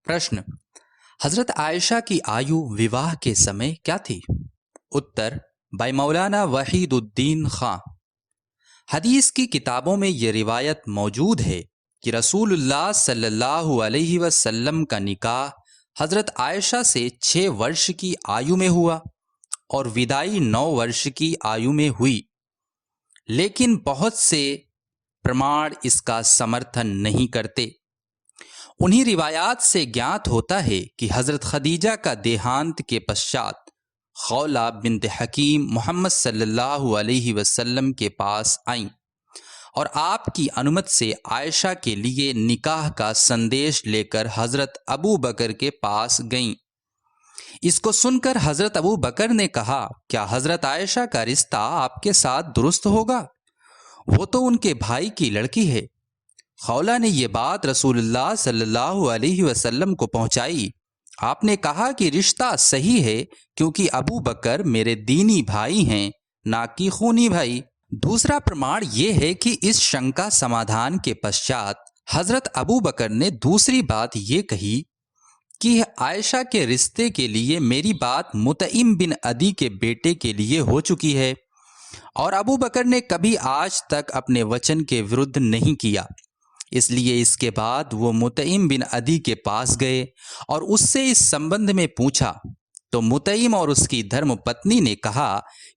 प्रश्न। हजरत आयशा की आयु विवाह के समय क्या थी? उत्तर बाय मौलाना वहीदुद्दीन खां। हदीस की किताबों में ये रिवायत मौजूद है कि रसूलुल्लाह सल्लल्लाहु अलैहि वसल्लम का निकाह हजरत आयशा से 6 वर्ष की आयु में हुआ और विदाई 9 वर्ष की आयु में हुई, लेकिन बहुत से प्रमाण इसका समर्थन नहीं करते। उन्हीं रिवायात से ज्ञात होता है कि हज़रत खदीजा का देहांत के पश्चात खौला बिन्त हकीम मोहम्मद सल्लल्लाहु अलैहि वसल्लम के पास आईं और आपकी अनुमति से आयशा के लिए निकाह का संदेश लेकर हज़रत अबू बकर के पास गईं। इसको सुनकर हज़रत अबू बकर ने कहा, क्या हज़रत आयशा का रिश्ता आपके साथ दुरुस्त होगा? वो तो उनके भाई की लड़की है। खौला ने यह बात रसूलुल्लाह सल्लल्लाहु अलैहि वसल्लम को पहुंचाई। आपने कहा कि रिश्ता सही है क्योंकि अबू बकर मेरे दीनी भाई हैं, ना कि खूनी भाई। दूसरा प्रमाण यह है कि इस शंका समाधान के पश्चात हजरत अबू बकर ने दूसरी बात ये कही कि आयशा के रिश्ते के लिए मेरी बात मुतइम बिन अदी के बेटे के लिए हो चुकी है और अबू बकर ने कभी आज तक अपने वचन के विरुद्ध नहीं किया। इसलिए इसके बाद वो मुतइम बिन अदी के पास गए और उससे इस संबंध में पूछा, तो मुतइम और उसकी धर्मपत्नी ने कहा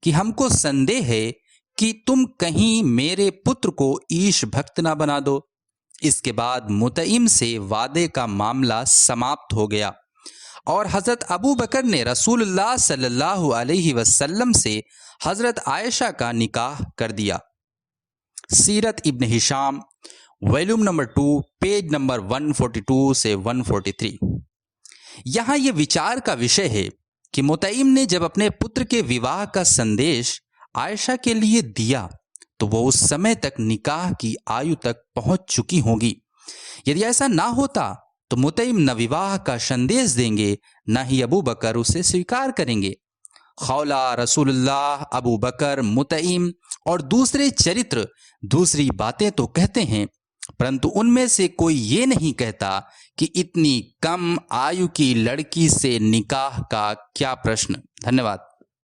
कि हमको संदेह है कि तुम कहीं मेरे पुत्र को ईश भक्त ना बना दो। इसके बाद मुतइम से वादे का मामला समाप्त हो गया और हज़रत अबू बकर ने रसूलुल्लाह सल्लल्लाहु अलैहि वसल्लम से हज़रत आयशा का निकाह कर दिया। Sirat Ibn Hisham volume number 2 page number 142 से 143। यहाँ ये विचार का विषय है कि मुतइम ने जब अपने पुत्र के विवाह का संदेश आयशा के लिए दिया तो वो उस समय तक निकाह की आयु तक पहुंच चुकी होगी। यदि ऐसा ना होता तो मुतइम न विवाह का संदेश देंगे, न ही अबू बकर उसे स्वीकार करेंगे। खौला, रसूलुल्लाह, अबू बकर, मुतइम और दूसरे चरित्र दूसरी बातें तो कहते हैं, परंतु उनमें से कोई ये नहीं कहता कि इतनी कम आयु की लड़की से निकाह का क्या प्रश्न। धन्यवाद।